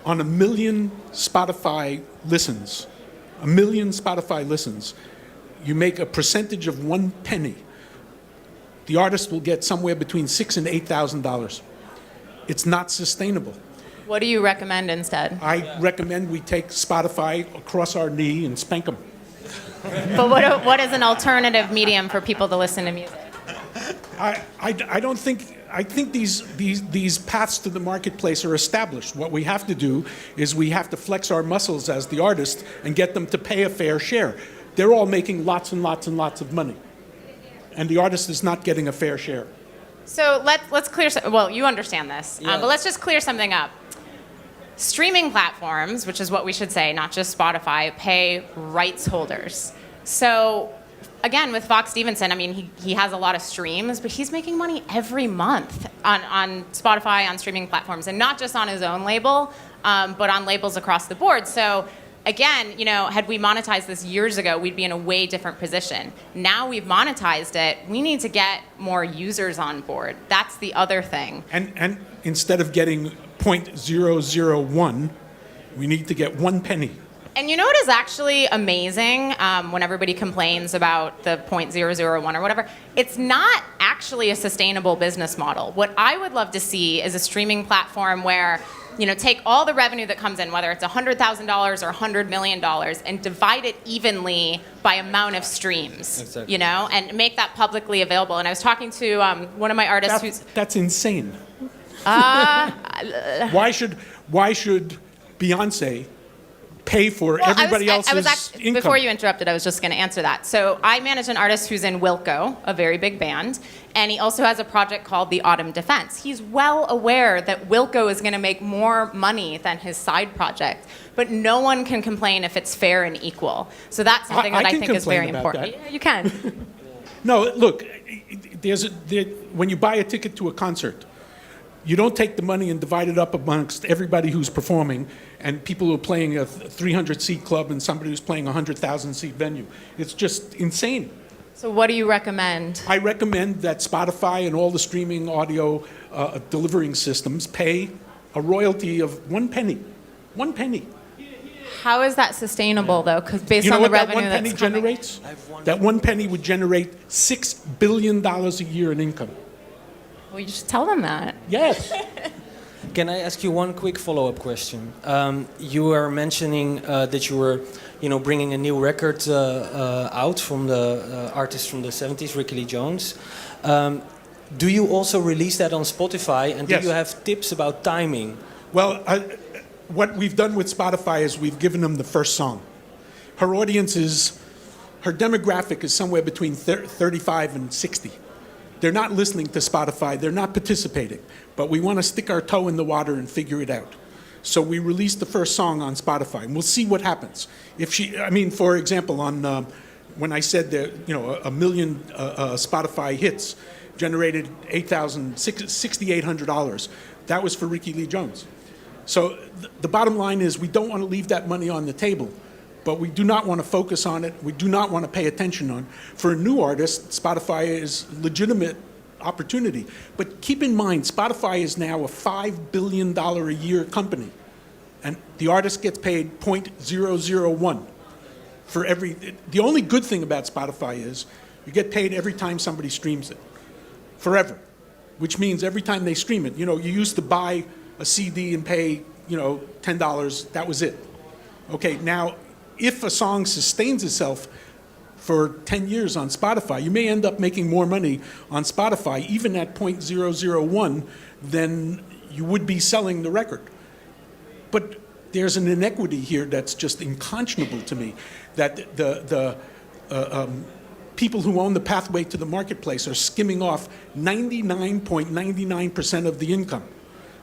on 1 million Spotify listens, you make a percentage of 1 penny. The artist will get somewhere between $6,000 and $8,000. It's not sustainable. What do you recommend instead? I recommend we take Spotify across our knee and spank them. But what is an alternative medium for people to listen to music? I don't think. I think these paths to the marketplace are established. What we have to do is we have to flex our muscles as the artist and get them to pay a fair share. They're all making lots and lots and lots of money, and the artist is not getting a fair share. So let's clear. Well, you understand this, Yeah. but let's just clear something up. Streaming platforms, which is what we should say, not just Spotify, pay rights holders. So, again, with Fox Stevenson, I mean, he has a lot of streams, but he's making money every month on Spotify, on streaming platforms, and not just on his own label, but on labels across the board. So, again, had we monetized this years ago, we'd be in a way different position. Now we've monetized it. We need to get more users on board. That's the other thing. And instead of getting 0.001, we need to get 1 penny. And you know what is actually amazing when everybody complains about the 0.001 or whatever? It's not actually a sustainable business model. What I would love to see is a streaming platform where, take all the revenue that comes in, whether it's $100,000 or $100 million, and divide it evenly by amount of streams, Exactly. and make that publicly available. And I was talking to one of my artists That's insane. Why should Beyonce pay for everybody else's income? Before you interrupted, I was just going to answer that. So I manage an artist who's in Wilco, a very big band, and he also has a project called The Autumn Defense. He's well aware that Wilco is going to make more money than his side project, but no one can complain if it's fair and equal. So that's something that I think is very important. that. Yeah, you can. No, look, when you buy a ticket to a concert, you don't take the money and divide it up amongst everybody who's performing and people who are playing a 300-seat club and somebody who's playing a 100,000-seat venue. It's just insane. So what do you recommend? I recommend that Spotify and all the streaming audio delivering systems pay a royalty of 1 penny. 1 penny. How is that sustainable, though? Because based You know on the what that revenue 1 penny that's coming. generates? That 1 penny would generate $6 billion a year in income. Well, you should tell them that. Yes. Can I ask you one quick follow-up question? You were mentioning that you were, bringing a new record out from the artist from the 70s, Ricky Lee Jones. Do you also release that on Spotify? And Yes. do you have tips about timing? Well, what we've done with Spotify is we've given them the first song. Her demographic is somewhere between 35 and 60. They're not listening to Spotify. They're not participating. But we want to stick our toe in the water and figure it out. So we released the first song on Spotify, and we'll see what happens. For example, on when I said that, a million Spotify hits generated $6,800, that was for Ricky Lee Jones. So the bottom line is we don't want to leave that money on the table, but we do not want to focus on it. We do not want to pay attention on. For a new artist, Spotify is legitimate opportunity. But keep in mind, Spotify is now a $5 billion a year company, and the artist gets paid 0.001 for every. The only good thing about Spotify is you get paid every time somebody streams it, forever, which means every time they stream it. You used to buy a CD and pay, $10. That was it. Okay, now if a song sustains itself for 10 years on Spotify, you may end up making more money on Spotify, even at 0.001, than you would be selling the record. But there's an inequity here that's just unconscionable to me, that the people who own the pathway to the marketplace are skimming off 99.99% of the income.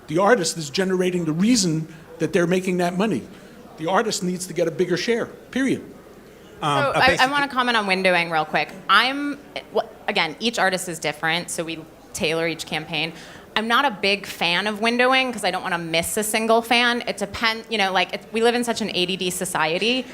The artist is generating the reason that they're making that money. The artist needs to get a bigger share, period. I want to comment on windowing real quick. Again, each artist is different, so we tailor each campaign. I'm not a big fan of windowing because I don't want to miss a single fan. It depends, we live in such an ADD society.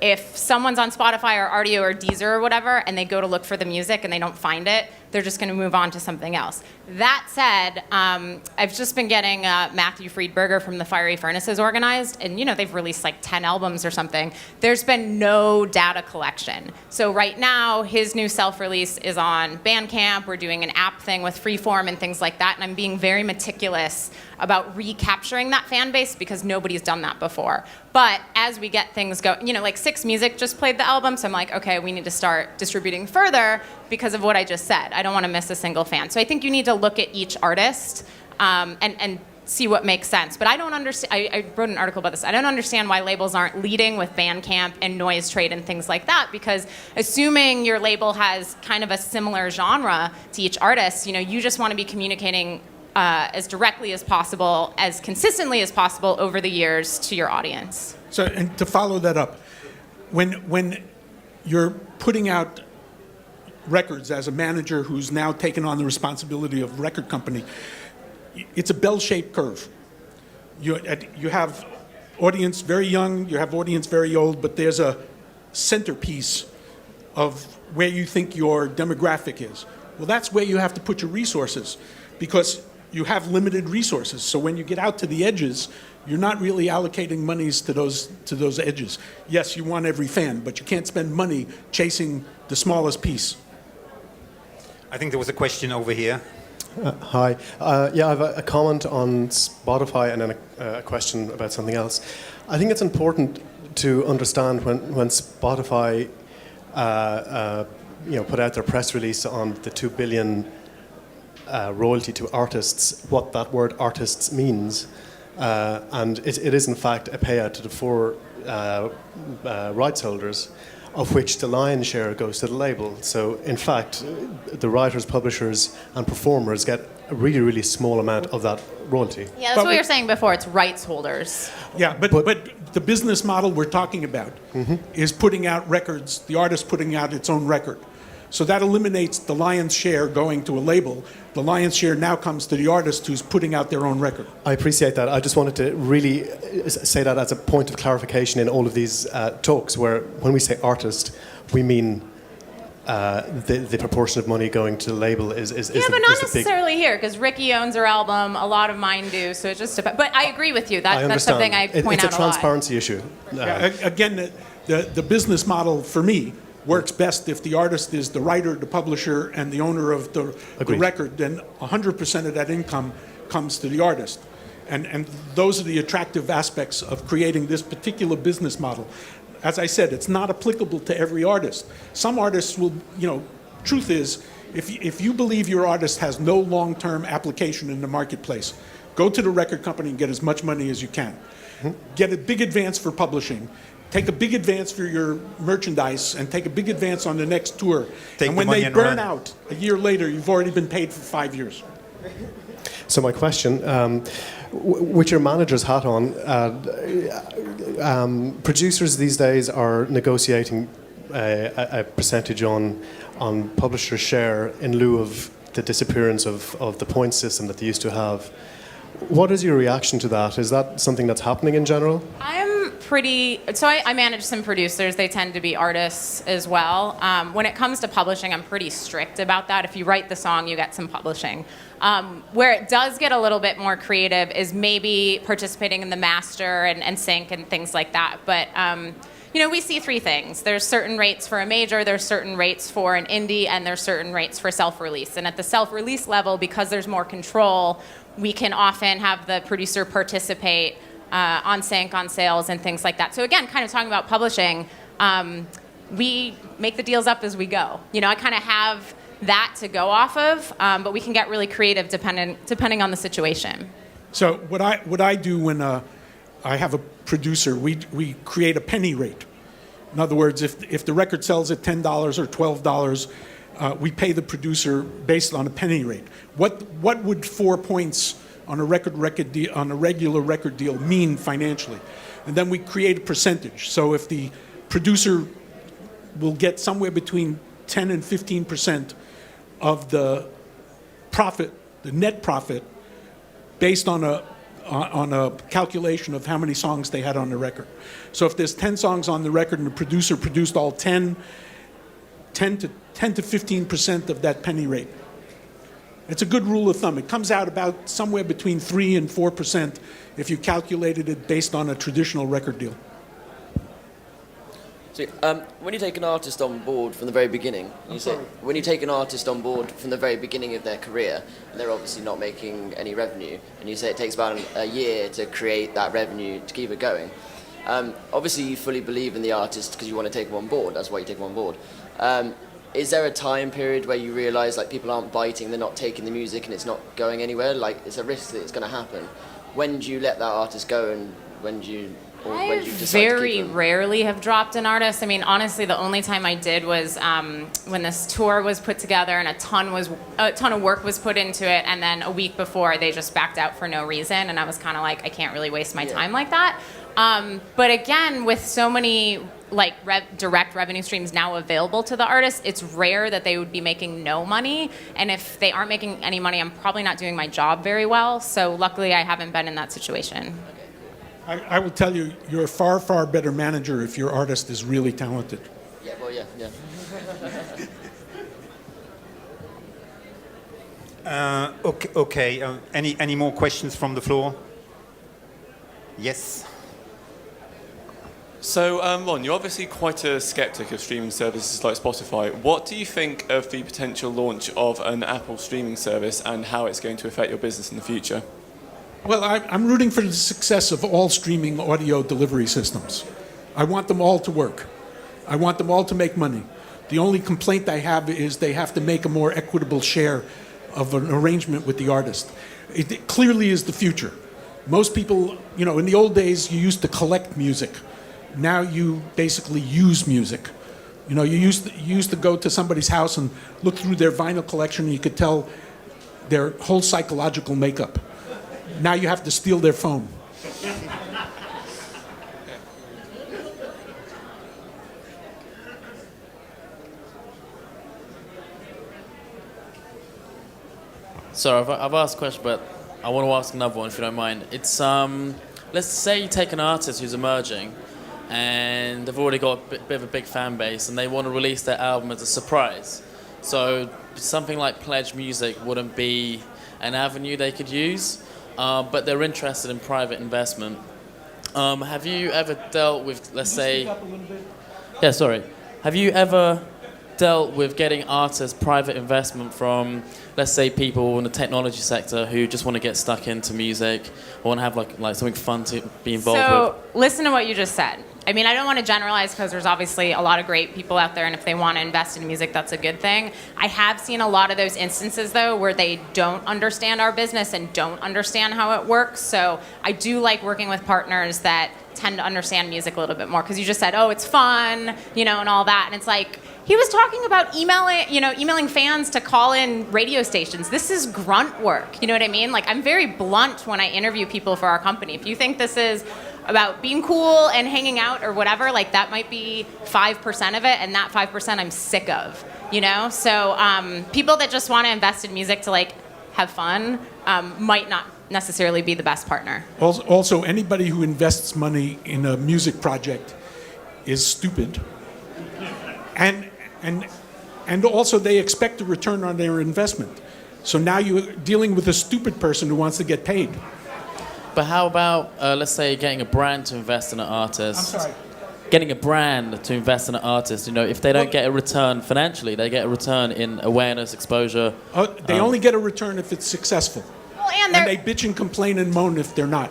If someone's on Spotify or Rdio or Deezer or whatever, and they go to look for the music and they don't find it, they're just going to move on to something else. That said, I've just been getting Matthew Friedberger from the Fiery Furnaces organized, and they've released like 10 albums or something. There's been no data collection. So right now, his new self-release is on Bandcamp. We're doing an app thing with Freeform and things like that, and I'm being very meticulous about recapturing that fan base because nobody's done that before. But as we get things going, like Six Music just played the album, so I'm like, okay, we need to start distributing further because of what I just said. I don't want to miss a single fan. So I think you need to look at each artist and see what makes sense. But I don't understand, I wrote an article about this, I don't understand why labels aren't leading with Bandcamp and Noise Trade and things like that, because assuming your label has kind of a similar genre to each artist, you just want to be communicating as directly as possible, as consistently as possible over the years to your audience. So, and to follow that up, when you're putting out records as a manager who's now taken on the responsibility of a record company, it's a bell-shaped curve. You have audience very young, you have audience very old, but there's a centerpiece of where you think your demographic is. Well, that's where you have to put your resources, because you have limited resources. So when you get out to the edges, you're not really allocating monies to those edges. Yes, you want every fan, but you can't spend money chasing the smallest piece. I think there was a question over here. Hi. I have a comment on Spotify and then a question about something else. I think it's important to understand when Spotify put out their press release on the 2 billion royalty to artists, what that word artists means. And it is in fact a payout to the 4 rights holders, of which the lion's share goes to the label. So in fact, the writers, publishers and performers get a really, really small amount of that royalty. Yeah, that's what we were saying before, it's rights holders. Yeah, but the business model we're talking about is putting out records, the artist putting out its own record. So that eliminates the lion's share going to a label. The lion's share now comes to the artist who's putting out their own record. I appreciate that. I just wanted to really say that as a point of clarification in all of these talks, where when we say artist, we mean the proportion of money going to the label is but not necessarily here, because Ricky owns her album, a lot of mine do, so it just depends. But I agree with you. That's something I point out a lot. It's a transparency issue. Again, the business model for me works best if the artist is the writer, the publisher, and the owner of the record. Then 100% of that income comes to the artist. And those are the attractive aspects of creating this particular business model. As I said, it's not applicable to every artist. Some artists will, truth is, if you believe your artist has no long-term application in the marketplace, go to the record company and get as much money as you can. Get a big advance for publishing, take a big advance for your merchandise and take a big advance on the next tour. Take and the when money they and burn run. out a year later, you've already been paid for 5 years. So my question, with your manager's hat on, producers these days are negotiating a percentage on publishers' share in lieu of the disappearance of the point system that they used to have. What is your reaction to that? Is that something that's happening in general? I manage some producers. They tend to be artists as well. When it comes to publishing, I'm pretty strict about that. If you write the song, you get some publishing. Where it does get a little bit more creative is maybe participating in the master and sync and things like that. But we see three things. There's certain rates for a major, there's certain rates for an indie, and there's certain rates for self-release. And at the self-release level, because there's more control, we can often have the producer participate on sync, on sales, and things like that. So again, kind of talking about publishing, we make the deals up as we go. I kind of have that to go off of, but we can get really creative depending on the situation. So what I do when I have a producer, we create a penny rate. In other words, if the record sells at $10 or $12, we pay the producer based on a penny rate. What would 4 points on a regular record deal mean financially? And then we create a percentage. So if the producer will get somewhere between 10 and 15% of the profit, the net profit, based on a calculation of how many songs they had on the record. So if there's 10 songs on the record and the producer produced all 10 to 15% of that penny rate. It's a good rule of thumb. It comes out about somewhere between 3 and 4% if you calculated it based on a traditional record deal. So, when you take an artist on board from the very beginning, when you take an artist on board from the very beginning of their career, and they're obviously not making any revenue, and you say it takes about a year to create that revenue to keep it going. Obviously, you fully believe in the artist because you want to take them on board. That's why you take them on board. Is there a time period where you realise like people aren't biting, they're not taking the music, and it's not going anywhere? Like it's a risk that it's going to happen. When do you let that artist go, and when do you decide very to keep them? rarely have dropped an artist. I mean, honestly, the only time I did was when this tour was put together and a ton of work was put into it, and then a week before they just backed out for no reason, and I was kind of like, I can't really waste my time like that. But again, with so many like direct revenue streams now available to the artists, it's rare that they would be making no money. And if they aren't making any money, I'm probably not doing my job very well. So luckily, I haven't been in that situation. I will tell you, you're a far, far better manager if your artist is really talented. Yeah, well, yeah. Okay. Any more questions from the floor? Yes. So, Ron, you're obviously quite a skeptic of streaming services like Spotify. What do you think of the potential launch of an Apple streaming service and how it's going to affect your business in the future? Well, I'm rooting for the success of all streaming audio delivery systems. I want them all to work. I want them all to make money. The only complaint I have is they have to make a more equitable share of an arrangement with the artist. It clearly is the future. Most people, in the old days, you used to collect music. Now you basically use music. You used to go to somebody's house and look through their vinyl collection and you could tell their whole psychological makeup. Now you have to steal their phone. So I've asked a question, but I want to ask another one if you don't mind. It's let's say you take an artist who's emerging, and they've already got a bit of a big fan base, and they want to release their album as a surprise. So something like Pledge Music wouldn't be an avenue they could use, but they're interested in private investment. Have you ever dealt with, let's say... Yeah, sorry. Have you ever dealt with getting artists private investment from, let's say, people in the technology sector who just want to get stuck into music or want to have like something fun to be involved with? So listen to what you just said. I mean, I don't want to generalize because there's obviously a lot of great people out there, and if they want to invest in music, that's a good thing. I have seen a lot of those instances, though, where they don't understand our business and don't understand how it works. So I do like working with partners that tend to understand music a little bit more, because you just said, oh, it's fun, you know, and all that. And it's like, he was talking about emailing fans to call in radio stations. This is grunt work, you know what I mean? Like, I'm very blunt when I interview people for our company. If you think this is about being cool and hanging out or whatever, like, that might be 5% of it, and that 5% I'm sick of, you know? So people that just want to invest in music to, like, have fun might not necessarily be the best partner. Also, anybody who invests money in a music project is stupid. And also they expect a return on their investment. So now you're dealing with a stupid person who wants to get paid. But how about, let's say, getting a brand to invest in an artist? I'm sorry. Getting a brand to invest in an artist, you know, if they don't get a return financially, they get a return in awareness, exposure. They only get a return if it's successful. Well, and they bitch and complain and moan if they're not.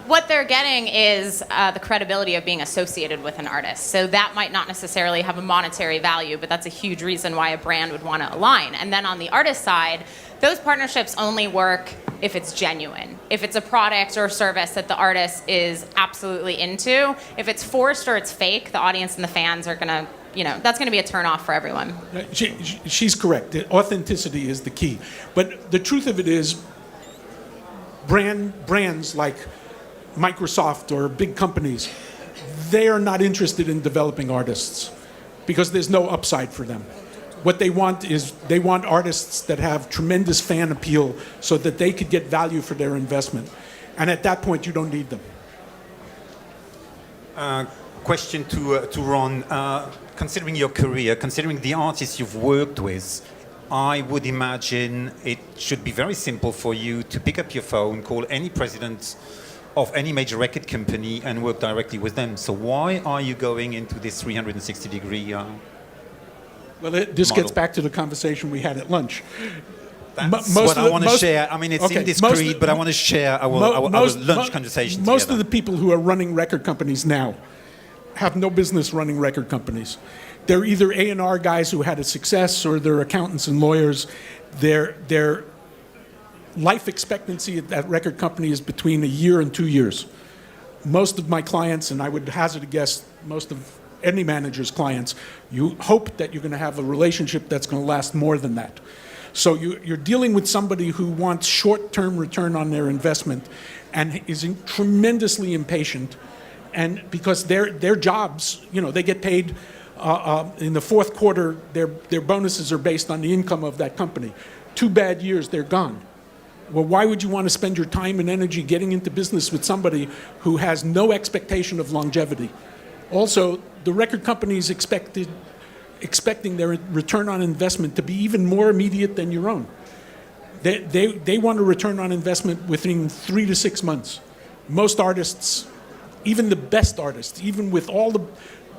What they're getting is the credibility of being associated with an artist. So that might not necessarily have a monetary value, but that's a huge reason why a brand would want to align. And then on the artist side, those partnerships only work if it's genuine, if it's a product or service that the artist is absolutely into. If it's forced or it's fake, the audience and the fans are going to, you know, that's going to be a turnoff for everyone. She's correct. Authenticity is the key. But the truth of it is, brands like Microsoft or big companies, they are not interested in developing artists because there's no upside for them. What they want is they want artists that have tremendous fan appeal so that they could get value for their investment. And at that point, you don't need them. Question to Ron. Considering your career, considering the artists you've worked with, I would imagine it should be very simple for you to pick up your phone, call any president of any major record company and work directly with them. So why are you going into this 360-degree Well, this gets back to the conversation we had at lunch. That's what I want to share. I mean, it's indiscreet, but I want to share our lunch conversation together. Most of the people who are running record companies now have no business running record companies. They're either A&R guys who had a success, or they're accountants and lawyers. Their life expectancy at that record company is between a year and 2 years. Most of my clients, and I would hazard a guess, most of any manager's clients, you hope that you're going to have a relationship that's going to last more than that. So you're dealing with somebody who wants short-term return on their investment and is tremendously impatient. And because their jobs, you know, they get paid in the fourth quarter, their bonuses are based on the income of that company. 2 bad years, they're gone. Well, why would you want to spend your time and energy getting into business with somebody who has no expectation of longevity? Also, the record companies expecting their return on investment to be even more immediate than your own. They want a return on investment within 3 to 6 months. Most artists, even the best artists, even with all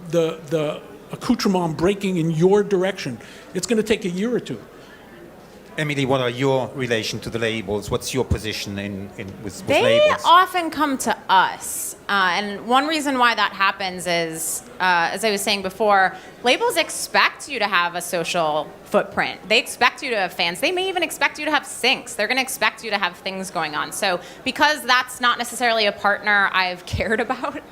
the accoutrement breaking in your direction, it's going to take a year or two. Emily, what are your relation to the labels? What's your position with they labels? They often come to us. And one reason why that happens is, as I was saying before, labels expect you to have a social footprint. They expect you to have fans. They may even expect you to have syncs. They're going to expect you to have things going on. So because that's not necessarily a partner I've cared about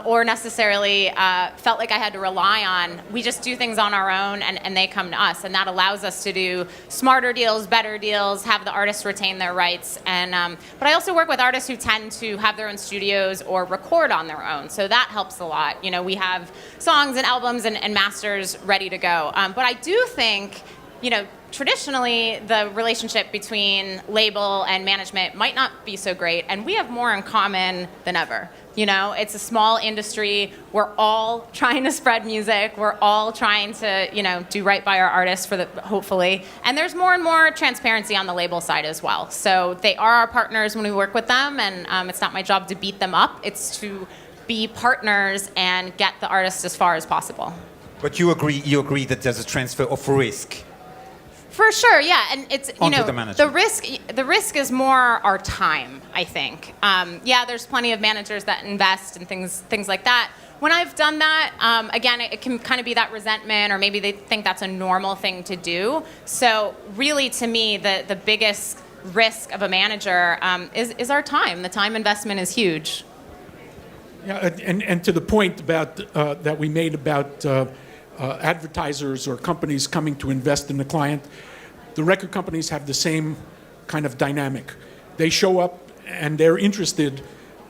or necessarily felt like I had to rely on, we just do things on our own, and they come to us. And that allows us to do smarter deals, better deals, have the artists retain their rights. And but I also work with artists who tend to have their own studios or record on their own. So that helps a lot. You know, we have songs and albums and masters ready to go. But I do think, you know, traditionally the relationship between label and management might not be so great, and we have more in common than ever. You know, it's a small industry. We're all trying to spread music. We're all trying to, you know, do right by our artists hopefully. And there's more and more transparency on the label side as well. So they are our partners when we work with them, and it's not my job to beat them up. It's to be partners and get the artists as far as possible. But you agree that there's a transfer of risk. For sure, yeah, and it's, you know, the risk is more our time, I think. Yeah, there's plenty of managers that invest and things like that. When I've done that, again, it can kind of be that resentment, or maybe they think that's a normal thing to do. So really, to me, the biggest risk of a manager is our time. The time investment is huge. Yeah, and to the point about that we made about advertisers or companies coming to invest in the client, the record companies have the same kind of dynamic. They show up and they're interested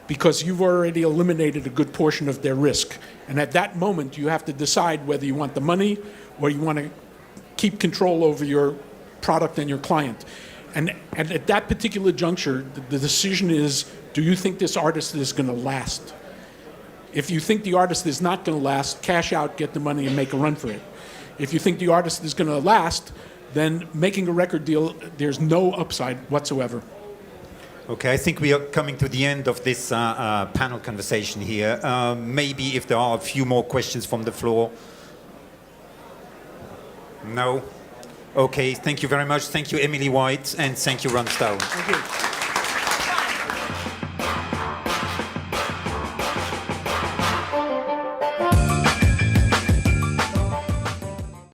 because you've already eliminated a good portion of their risk. And at that moment, you have to decide whether you want the money or you want to keep control over your product and your client. And at that particular juncture, the decision is, do you think this artist is going to last? If you think the artist is not going to last, cash out, get the money, and make a run for it. If you think the artist is going to last, then making a record deal, there's no upside whatsoever. Okay, I think we are coming to the end of this panel conversation here. Maybe if there are a few more questions from the floor. No? Okay, thank you very much. Thank you, Emily White, and thank you, Ron Stone. Thank you.